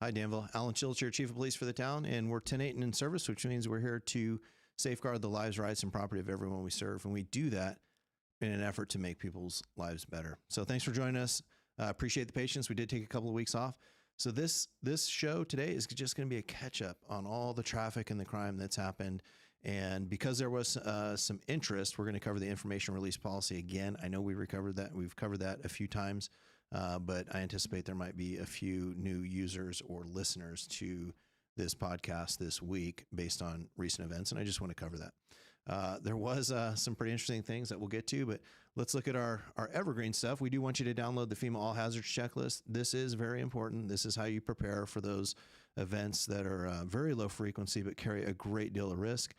Hi, Danville. Alan Childs here, Chief of Police for the town, and we're 10-8 and in service, which means we're here to safeguard the lives, rights, and property of everyone we serve, and we do that in an effort to make people's lives better. So thanks for joining us. Appreciate the patience. We did take a couple of weeks off. So this show today is just going to be a catch-up on all the traffic and the crime that's happened. And because there was some interest, we're going to cover the information release policy again. I know we've covered that a few times. But I anticipate there might be a few new users or listeners to this podcast this week based on recent events, and I just want to cover that. There was some pretty interesting things that we'll get to, but let's look at our evergreen stuff. We do want you to download the FEMA All Hazards Checklist. This is very important. This is how you prepare for those events that are very low frequency but carry a great deal of risk.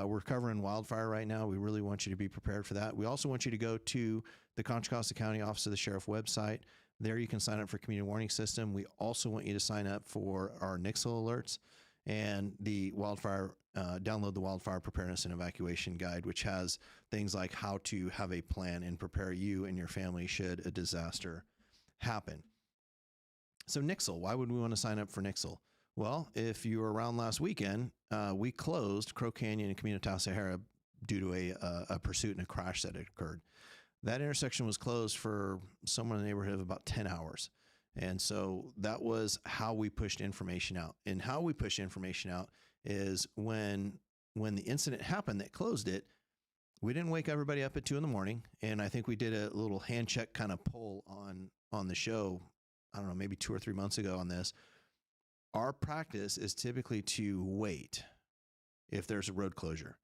We're covering wildfire right now. We really want you to be prepared for that. We also want you to go to the Contra Costa County Office of the Sheriff website. There you can sign up for Community Warning System. We also want you to sign up for our NICSL alerts and the wildfire, download the Wildfire Preparedness and Evacuation Guide, which has things like how to have a plan and prepare you and your family should a disaster happen. So NICSL, why would we want to sign up for NICSL? Well, if you were around last weekend, we closed Crow Canyon and Communitas Sahara due to a pursuit and a crash that had occurred. That intersection was closed for somewhere in the neighborhood of about 10 hours. And so that was how we pushed information out. And how we push information out is when the incident happened that closed it, we didn't wake everybody up at 2 a.m. And I think we did a little hand check kind of poll on the show, I don't know, maybe 2 or 3 months ago on this. Our practice is typically to wait if there's a road closure.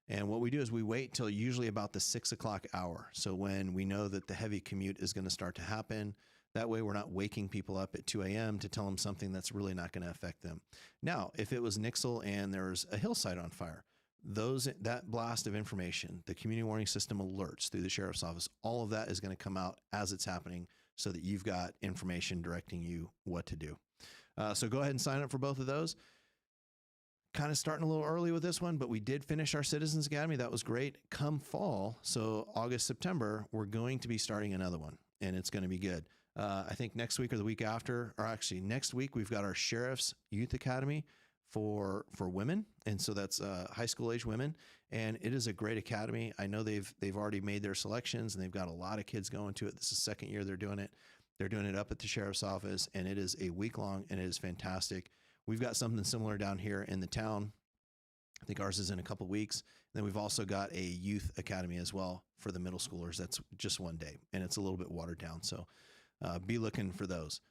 And what we do is we wait till usually about the 6 o'clock hour. So when we know that the heavy commute is going to start to happen, that way we're not waking people up at 2 a.m. to tell them something that's really not going to affect them. Now, if it was NICSL and there's a hillside on fire, that blast of information, the community warning system alerts through the sheriff's office, all of that is going to come out as it's happening so that you've got information directing you what to do. So go ahead and sign up for both of those. Kind of starting a little early with this one, but we did finish our Citizens Academy. That was great. Come fall, so August, September, we're going to be starting another one, and it's going to be good. I think next week or the week after, or actually next week, we've got our Sheriff's Youth Academy for women, and so that's high school age women, and it is a great academy. I know they've already made their selections, and they've got a lot of kids going to it. This is the second year they're doing it. They're doing it up at the Sheriff's office, and it is a week long, and it is fantastic. We've got something similar down here in the town. I think ours is in a couple of weeks. And then we've also got a youth academy as well for the middle schoolers. That's just one day, and it's a little bit watered down. So be looking for those.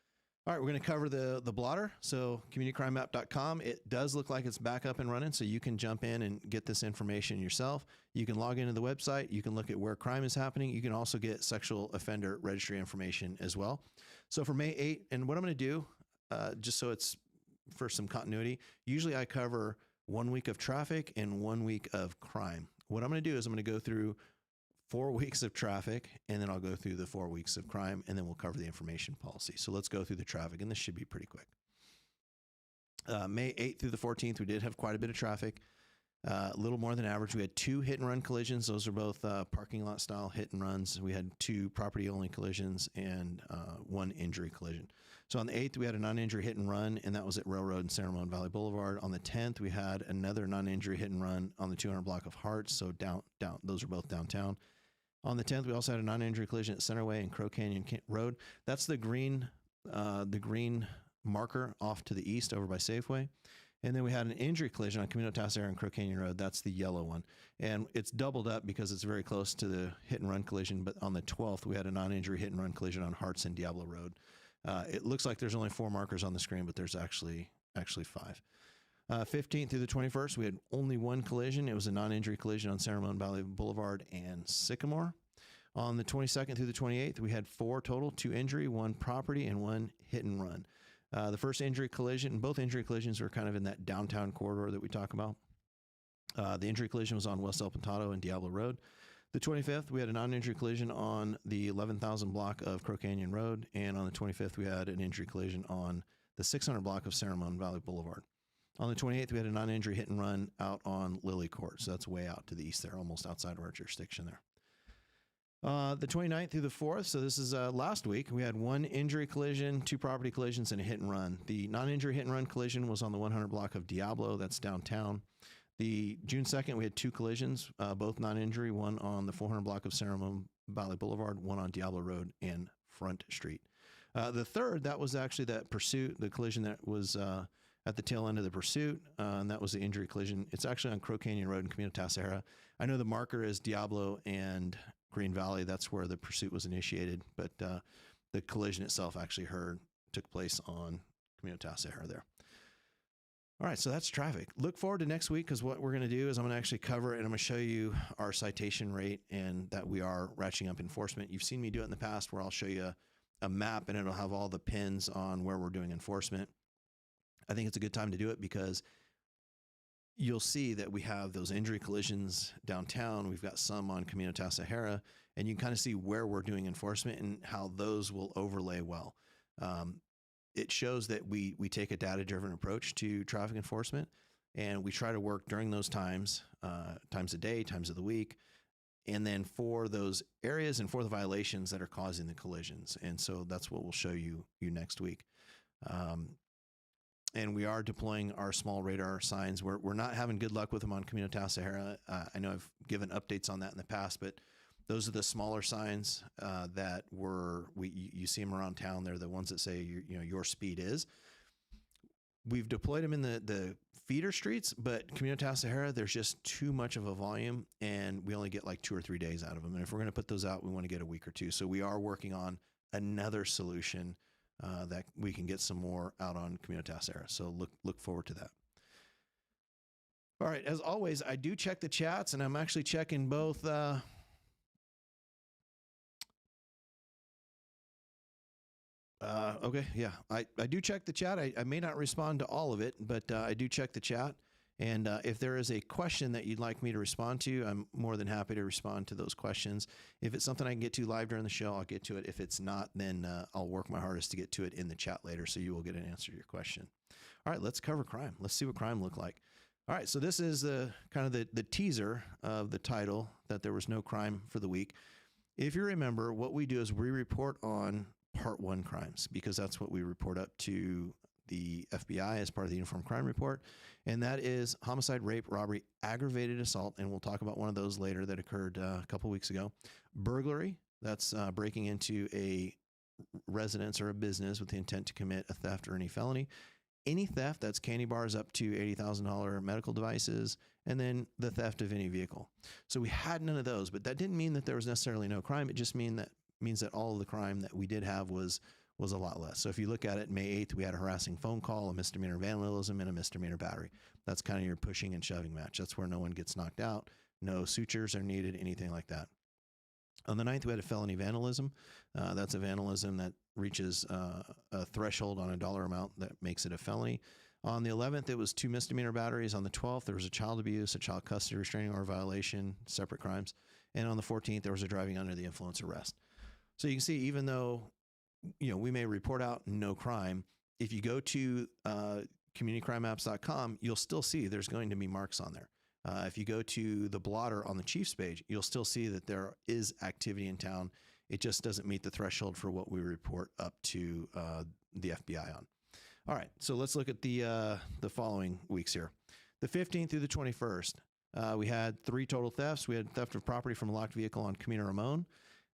All right, we're going to cover the blotter. So communitycrimemap.com. It does look like it's back up and running, so you can jump in and get this information yourself. You can log into the website. You can look at where crime is happening. You can also get sexual offender registry information as well. So for May 8, and what I'm going to do, just so it's for some continuity, usually I cover 1 week of traffic and 1 week of crime. What I'm going to do is I'm going to go through 4 weeks of traffic, and then I'll go through the 4 weeks of crime, and then we'll cover the information policy. So let's go through the traffic, and this should be pretty quick. May 8th through the 14th, we did have quite a bit of traffic, a little more than average. We had 2 hit and run collisions. Those are both parking lot style hit and runs. We had 2 property only collisions and 1 injury collision. So on the 8th, we had a non-injury hit and run, and that was at Railroad and San Ramon Valley Boulevard. On the 10th, we had another non-injury hit and run on the 200 block of Harts. So down, those are both downtown. On the 10th, we also had a non-injury collision at Centerway and Crow Canyon Road. That's the green marker off to the east over by Safeway. And then we had an injury collision on Communitas Sahara and Crow Canyon Road. That's the yellow one. And it's doubled up because it's very close to the hit and run collision. But on the 12th, we had a non-injury hit and run collision on Harts and Diablo Road. It looks like there's only 4 markers on the screen, but there's actually 5. 15th through the 21st, we had only 1 collision. It was a non-injury collision on San Ramon Valley Boulevard and Sycamore. On the 22nd through the 28th, we had 4 total, 2 injury, 1 property, and 1 hit and run. The first injury collision, both injury collisions were kind of in that downtown corridor that we talk about. The injury collision was on West El Pintado and Diablo Road. The 25th, we had a non-injury collision on the 11,000 block of Crow Canyon Road. And on the 25th, we had an injury collision on the 600 block of San Ramon Valley Boulevard. On the 28th, we had a non-injury hit and run out on Lily Court. So that's way out to the east there, almost outside of our jurisdiction there. The 29th through the 4th, so this is last week, we had 1 injury collision, 2 property collisions, and a hit and run. The non-injury hit and run collision was on the 100 block of Diablo, that's downtown. The June 2nd, we had 2 collisions, both non-injury, one on the 400 block of Ceremony Valley Boulevard, one on Diablo Road and Front Street. The 3rd, that was actually that pursuit, the collision that was at the tail end of the pursuit, and that was the injury collision. It's actually on Crow Canyon Road in Camino Sahara. I know the marker is Diablo and Green Valley. That's where the pursuit was initiated, but the collision itself actually took place on Camino Sahara there. All right, so that's traffic. Look forward to next week, because what we're going to do is I'm going to actually cover it, and I'm going to show you our citation rate and that we are ratcheting up enforcement. You've seen me do it in the past where I'll show you a map and it'll have all the pins on where we're doing enforcement. I think it's a good time to do it because you'll see that we have those injury collisions downtown. We've got some on Camino Sahara, and you can kind of see where we're doing enforcement and how those will overlay well. It shows that we take a data-driven approach to traffic enforcement, and we try to work during those times, times of day, times of the week, and then for those areas and for the violations that are causing the collisions. And so that's what we'll show you next week. And we are deploying our small radar signs. We're not having good luck with them on Camino Sahara. I know I've given updates on that in the past, but those are the smaller signs that you see them around town. They're the ones that say your speed is. We've deployed them in the feeder streets, but Camino Sahara, there's just too much of a volume, and we only get like 2 or 3 days out of them. And if we're going to put those out, we want to get a week or 2. So we are working on another solution that we can get some more out on Camino Sahara. So look forward to that. All right. As always, I do check the chats, and I'm actually checking both. Okay. Yeah, I do check the chat. I may not respond to all of it, but I do check the chat. And if there is a question that you'd like me to respond to, I'm more than happy to respond to those questions. If it's something I can get to live during the show, I'll get to it. If it's not, then I'll work my hardest to get to it in the chat later, so you will get an answer to your question. All right, let's cover crime. Let's see what crime looked like. All right, so this is the kind of the teaser of the title, that there was no crime for the week. If you remember, what we do is we report on Part 1 crimes, because that's what we report up to the FBI as part of the Uniform Crime Report, and that is homicide, rape, robbery, aggravated assault, and we'll talk about one of those later that occurred a couple weeks ago. Burglary, that's breaking into a residence or a business with the intent to commit a theft or any felony. Any theft, that's candy bars up to $80,000 medical devices, and then the theft of any vehicle. So we had none of those, but that didn't mean that there was necessarily no crime. It just means that all of the crime that we did have was a lot less. So if you look at it, May 8th, we had a harassing phone call, a misdemeanor vandalism, and a misdemeanor battery. That's kind of your pushing and shoving match. That's where no one gets knocked out. No sutures are needed, anything like that. On the 9th, we had a felony vandalism. That's a vandalism that reaches a threshold on a dollar amount that makes it a felony. On the 11th, it was 2 misdemeanor batteries. On the 12th, there was a child abuse, a child custody restraining order violation, separate crimes. And on the 14th, there was a driving under the influence arrest. So you can see, even though we may report out no crime, if you go to communitycrimemaps.com, you'll still see there's going to be marks on there. If you go to the blotter on the Chief's page, you'll still see that there is activity in town. It just doesn't meet the threshold for what we report up to the FBI on. All right, so let's look at the following weeks here. The 15th through the 21st, we had 3 total thefts. We had theft of property from a locked vehicle on Camino Ramon,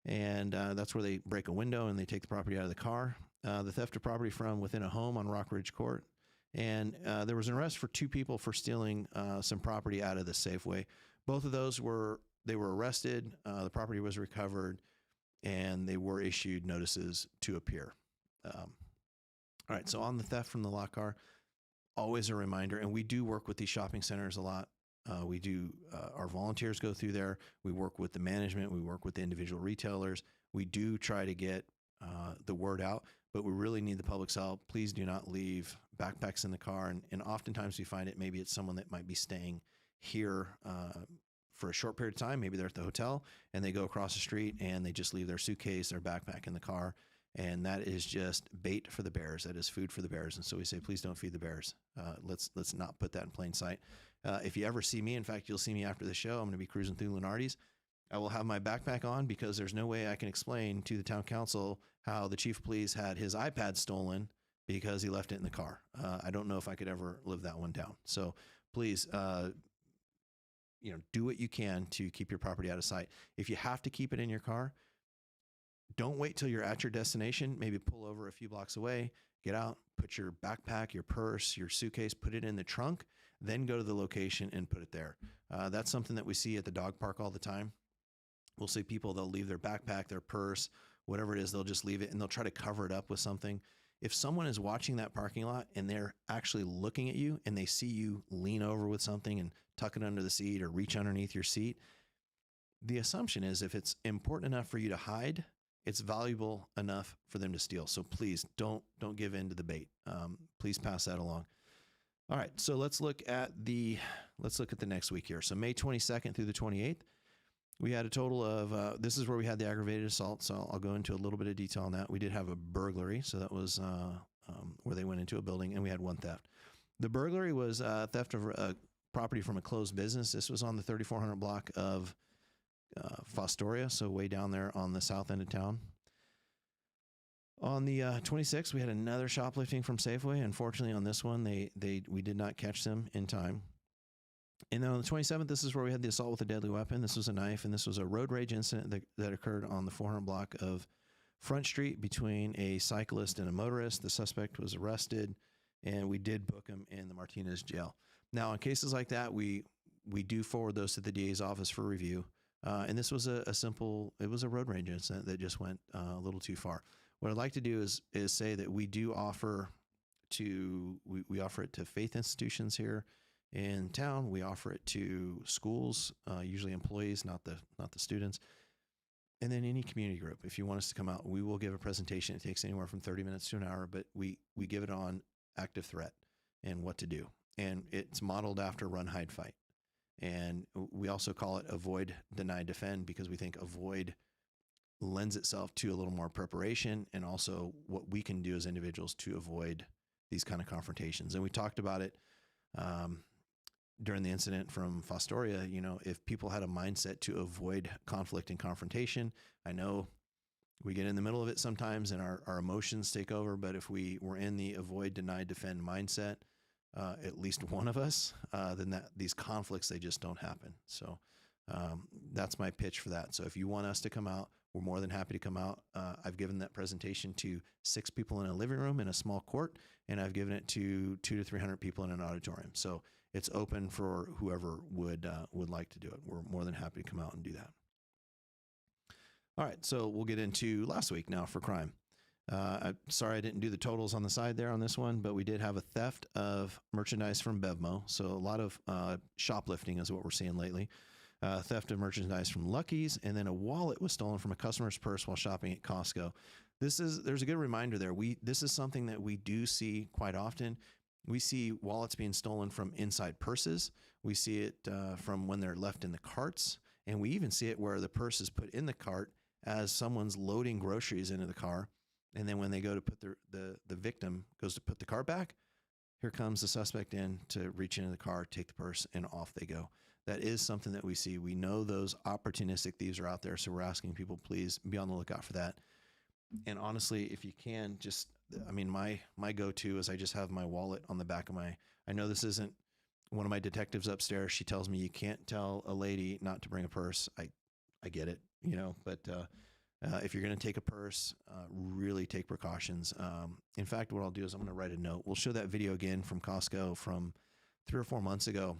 and that's where they break a window and they take the property out of the car. The theft of property from within a home on Rock Ridge Court. And there was an arrest for 2 people for stealing some property out of the Safeway. Both of those were arrested. The property was recovered, and they were issued notices to appear. All right, so on the theft from the locked car, always a reminder, and we do work with these shopping centers a lot. Our volunteers go through there. We work with the management. We work with the individual retailers. We do try to get the word out, but we really need the public's help. Please do not leave backpacks in the car. And oftentimes we find maybe it's someone that might be staying here for a short period of time. Maybe they're at the hotel and they go across the street and they just leave their suitcase, their backpack in the car. And that is just bait for the bears. That is food for the bears. And so we say, please don't feed the bears. Let's not put that in plain sight. If you ever see me, in fact, you'll see me after the show. I'm going to be cruising through Lunardi's. I will have my backpack on because there's no way I can explain to the town council how the chief of police had his iPad stolen because he left it in the car. I don't know if I could ever live that one down. So please, do what you can to keep your property out of sight. If you have to keep it in your car, don't wait till you're at your destination. Maybe pull over a few blocks away, get out, put your backpack, your purse, your suitcase, put it in the trunk, then go to the location and put it there. That's something that we see at the dog park all the time. We'll see people, they'll leave their backpack, their purse, whatever it is, they'll just leave it and they'll try to cover it up with something. If someone is watching that parking lot and they're actually looking at you and they see you lean over with something and tuck it under the seat or reach underneath your seat, the assumption is if it's important enough for you to hide, it's valuable enough for them to steal. So please don't give in to the bait. Please pass that along. All right, so let's look at the next week here. So May 22nd through the 28th, we had a total of, this is where we had the aggravated assault. So I'll go into a little bit of detail on that. We did have a burglary. So that was where they went into a building, and we had one theft. The burglary was theft of property from a closed business. This was on the 3400 block of Fostoria, so way down there on the south end of town. On the 26th, we had another shoplifting from Safeway. Unfortunately, on this one, we did not catch them in time. And then on the 27th, this is where we had the assault with a deadly weapon. This was a knife, and this was a road rage incident that occurred on the 400 block of Front Street between a cyclist and a motorist. The suspect was arrested, and we did book him in the Martinez jail. Now, in cases like that, we do forward those to the DA's office for review. And this was it was a road rage incident that just went a little too far. What I'd like to do is say that we do offer we offer it to faith institutions here in town. We offer it to schools, usually employees, not the students. And then any community group. If you want us to come out, we will give a presentation. It takes anywhere from 30 minutes to an hour, but we give it on active threat and what to do. And it's modeled after run, hide, fight. And we also call it avoid, deny, defend, because we think avoid lends itself to a little more preparation and also what we can do as individuals to avoid these kind of confrontations. And we talked about it during the incident from Fostoria. If people had a mindset to avoid conflict and confrontation, I know we get in the middle of it sometimes and our emotions take over, but if we were in the avoid, deny, defend mindset, at least one of us, then these conflicts, they just don't happen. So that's my pitch for that. So if you want us to come out, we're more than happy to come out. I've given that presentation to 6 people in a living room in a small court, and I've given it to 200 to 300 people in an auditorium. So it's open for whoever would like to do it. We're more than happy to come out and do that. All right, so we'll get into last week now for crime. I'm sorry I didn't do the totals on the side there on this one, but we did have a theft of merchandise from Bevmo. So a lot of shoplifting is what we're seeing lately. Theft of merchandise from Lucky's, and then a wallet was stolen from a customer's purse while shopping at Costco. There's a good reminder there. This is something that we do see quite often. We see wallets being stolen from inside purses. We see it from when they're left in the carts, and we even see it where the purse is put in the cart as someone's loading groceries into the car. And then when they go to put the victim goes to put the car back, here comes the suspect in to reach into the car, take the purse, and off they go. That is something that we see. We know those opportunistic thieves are out there, so we're asking people, please be on the lookout for that. And honestly, if you can, my go-to is I just have my wallet on the back of I know this isn't one of my detectives upstairs. She tells me you can't tell a lady not to bring a purse. I get it, but if you're going to take a purse, really take precautions. In fact, what I'll do is I'm going to write a note. We'll show that video again from Costco from 3 or 4 months ago.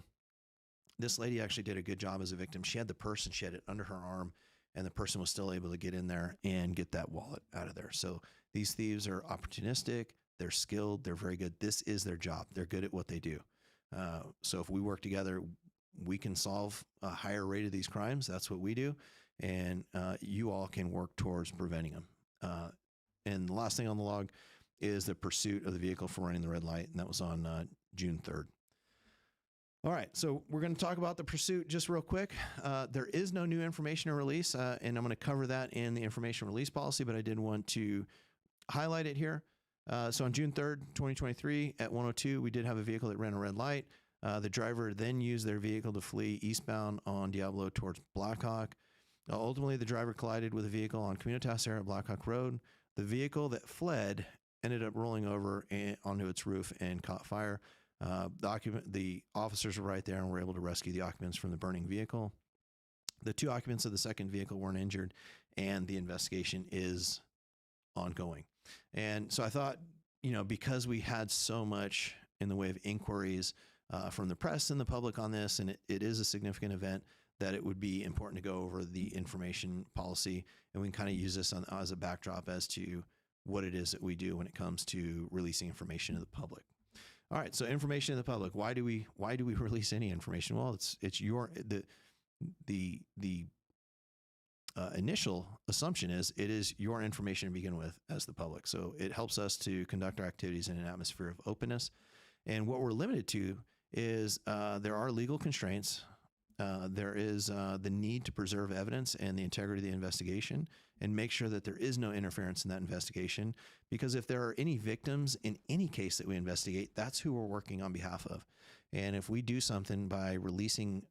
This lady actually did a good job as a victim. She had the purse and she had it under her arm, and the person was still able to get in there and get that wallet out of there. So these thieves are opportunistic. They're skilled. They're very good. This is their job. They're good at what they do. So if we work together, we can solve a higher rate of these crimes. That's what we do. And you all can work towards preventing them. And the last thing on the log is the pursuit of the vehicle for running the red light, and that was on June 3rd. All right, so we're going to talk about the pursuit just real quick. There is no new information to release, and I'm going to cover that in the information release policy, but I did want to highlight it here. So on June 3rd, 2023, at 102, we did have a vehicle that ran a red light. The driver then used their vehicle to flee eastbound on Diablo towards Blackhawk. Ultimately, the driver collided with a vehicle on Communitas area at Blackhawk Road. The vehicle that fled ended up rolling over onto its roof and caught fire. The officers were right there and were able to rescue the occupants from the burning vehicle. The 2 occupants of the second vehicle weren't injured, and the investigation is ongoing. And so I thought, because we had so much in the way of inquiries from the press and the public on this, and it is a significant event, that it would be important to go over the information policy, and we can kind of use this as a backdrop as to what it is that we do when it comes to releasing information to the public. All right, so information to the public. Why do we release any information? Well, it's the initial assumption is it is your information to begin with as the public. So it helps us to conduct our activities in an atmosphere of openness. And what we're limited to is there are legal constraints. There is the need to preserve evidence and the integrity of the investigation and make sure that there is no interference in that investigation. Because if there are any victims in any case that we investigate, that's who we're working on behalf of. And if we do something by releasing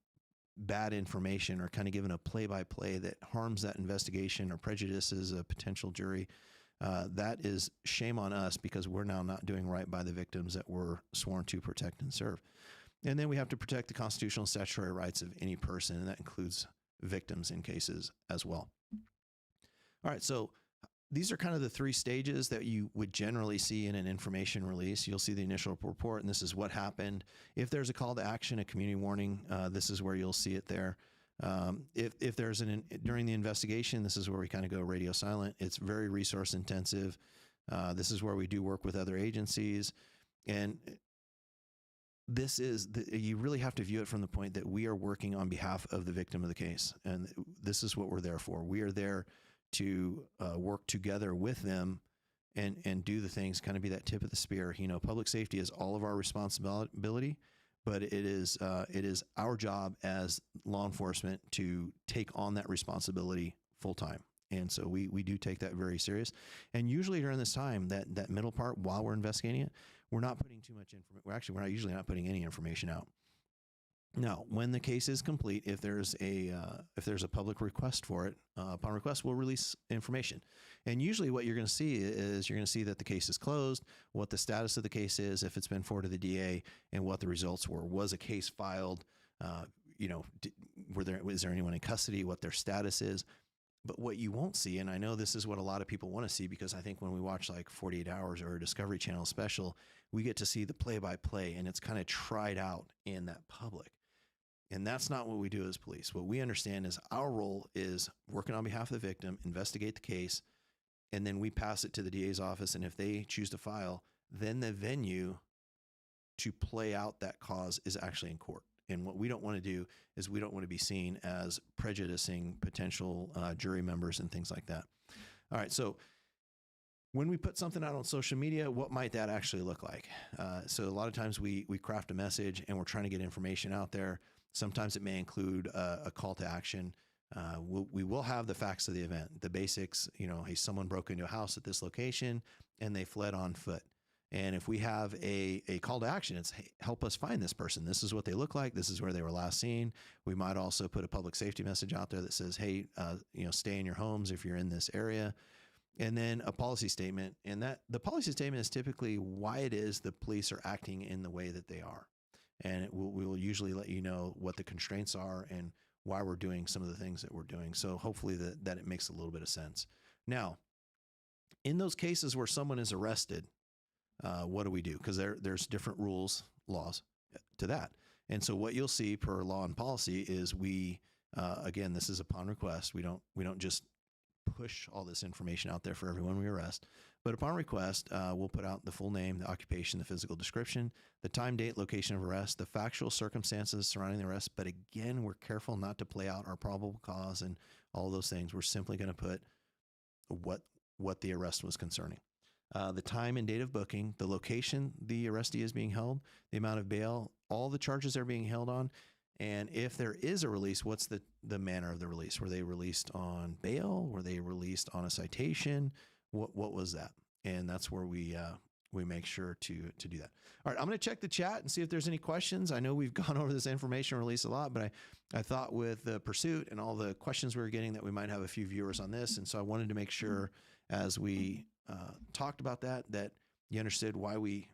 bad information or kind of giving a play-by-play that harms that investigation or prejudices a potential jury, that is shame on us, because we're now not doing right by the victims that we're sworn to protect and serve. And then we have to protect the constitutional and statutory rights of any person, and that includes victims in cases as well. All right, so these are kind of the 3 stages that you would generally see in an information release. You'll see the initial report, and this is what happened. If there's a call to action, a community warning, this is where you'll see it there. If there's during the investigation, this is where we kind of go radio silent. It's very resource intensive. This is where we do work with other agencies, and this is you really have to view it from the point that we are working on behalf of the victim of the case, and this is what we're there for. We are there to work together with them and do the things, kind of be that tip of the spear. Public safety is all of our responsibility, but it is our job as law enforcement to take on that responsibility full time. And so we do take that very serious. And usually during this time, that middle part, while we're investigating it, we're not putting too much information. We're usually not putting any information out. Now, when the case is complete, if there's a public request for it, upon request, we'll release information. And usually what you're going to see is that the case is closed, what the status of the case is, if it's been forwarded to the DA, and what the results were. Was a case filed? Was there anyone in custody? What their status is? But what you won't see, and I know this is what a lot of people want to see, because I think when we watch like 48 Hours or a Discovery Channel special, we get to see the play-by-play, and it's kind of tried out in that public. And that's not what we do as police. What we understand is our role is working on behalf of the victim, investigate the case, and then we pass it to the DA's office. And if they choose to file, then the venue to play out that cause is actually in court. And what we don't want to do is we don't want to be seen as prejudicing potential jury members and things like that. All right, so when we put something out on social media, what might that actually look like? So a lot of times we craft a message and we're trying to get information out there. Sometimes it may include a call to action. We will have the facts of the event, the basics. Hey, someone broke into a house at this location and they fled on foot. And if we have a call to action, it's, hey, help us find this person. This is what they look like. This is where they were last seen. We might also put a public safety message out there that says, hey, stay in your homes if you're in this area. And then a policy statement. And that the policy statement is typically why it is the police are acting in the way that they are. And we will usually let you know what the constraints are and why we're doing some of the things that we're doing. So hopefully that it makes a little bit of sense. Now, in those cases where someone is arrested, what do we do? Because there's different laws to that. And so what you'll see per law and policy is we, again, this is upon request. We don't just push all this information out there for everyone we arrest, but upon request, we'll put out the full name, the occupation, the physical description, the time, date, location of arrest, the factual circumstances surrounding the arrest. But again, we're careful not to play out our probable cause and all those things. We're simply going to put what the arrest was concerning. The time and date of booking, the location the arrestee is being held, the amount of bail, all the charges they're being held on, and if there is a release, what's the manner of the release? Were they released on bail? Were they released on a citation? What was that? And that's where we we make sure to do that. All right, I'm going to check the chat and see if there's any questions. I know we've gone over this information release a lot, but I thought with the pursuit and all the questions we were getting that we might have a few viewers on this. And so I wanted to make sure as we talked about that you understood why we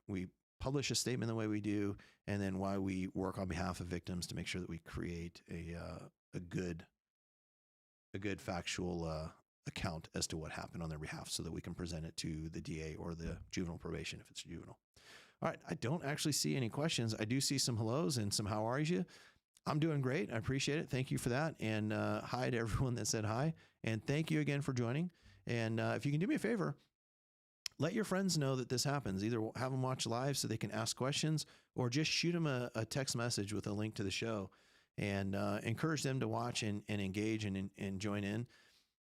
publish a statement the way we do, and then why we work on behalf of victims to make sure that we create a good factual account as to what happened on their behalf, so that we can present it to the DA or the juvenile probation if it's juvenile. All right, I don't actually see any questions. I do see some hellos and some how are you. I'm doing great. I appreciate it. Thank you for that. And hi to everyone that said hi. And thank you again for joining. And if you can do me a favor, let your friends know that this happens. Either have them watch live so they can ask questions, or just shoot them a text message with a link to the show, and encourage them to watch and engage and join in.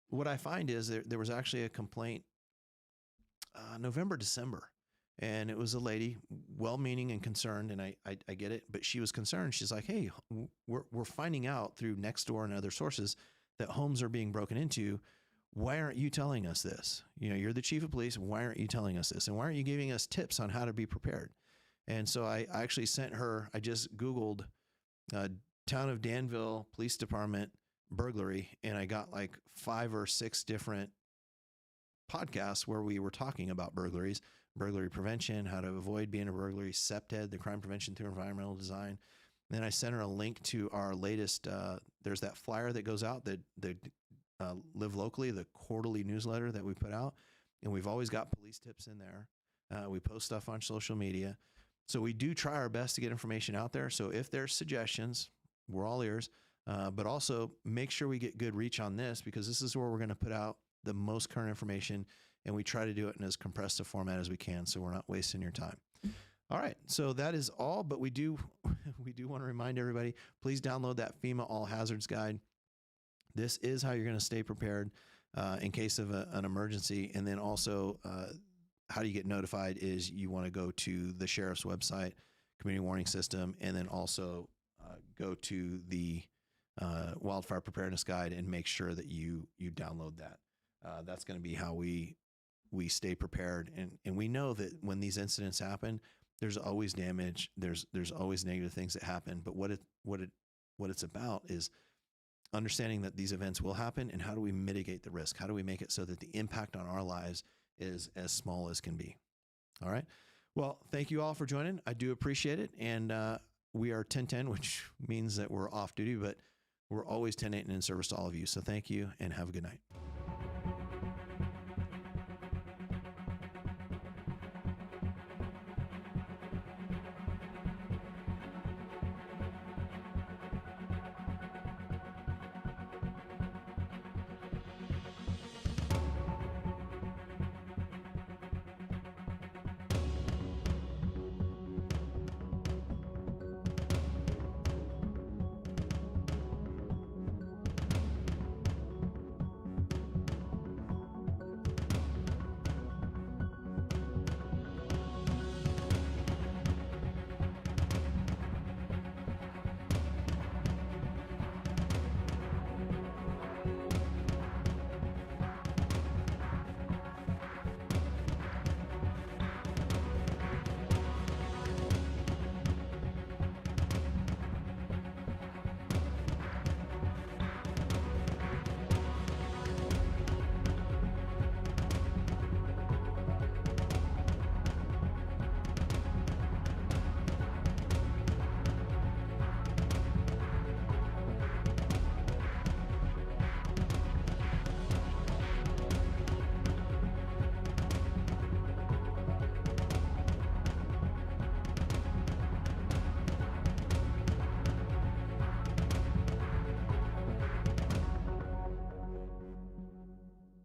What I find is there was actually a complaint November, December, and it was a lady, well-meaning and concerned, and I get it, but she was concerned. She's like, hey, we're finding out through Nextdoor and other sources that homes are being broken into. Why aren't you telling us this? You know, you're the chief of police. Why aren't you telling us this? And why aren't you giving us tips on how to be prepared? And so I actually sent her, I just Googled town of Danville Police Department burglary, and I got like 5 or 6 different podcasts where we were talking about burglaries, burglary prevention, how to avoid being a burglary, CPTED, the crime prevention through environmental design. And then I sent her a link to our latest, there's that flyer that goes out, that Live Locally, the quarterly newsletter that we put out. And we've always got police tips in there. We post stuff on social media. So we do try our best to get information out there. So if there's suggestions, we're all ears, but also make sure we get good reach on this, because this is where we're going to put out the most current information, and we try to do it in as compressed a format as we can, so we're not wasting your time. All right, so that is all, but we do want to remind everybody, please download that FEMA All Hazards Guide. This is how you're going to stay prepared in case of an emergency. And then also how do you get notified is you want to go to the sheriff's website, community warning system, and then also go to the wildfire preparedness guide and make sure that you download that. That's going to be how we stay prepared. And we know that when these incidents happen, there's always damage. There's always negative things that happen. But what it's about is understanding that these events will happen, and how do we mitigate the risk? How do we make it so that the impact on our lives is as small as can be? All right. Well, thank you all for joining. I do appreciate it. And we are 1010, which means that we're off duty, but we're always 10-8 and in service to all of you. So thank you and have a good night.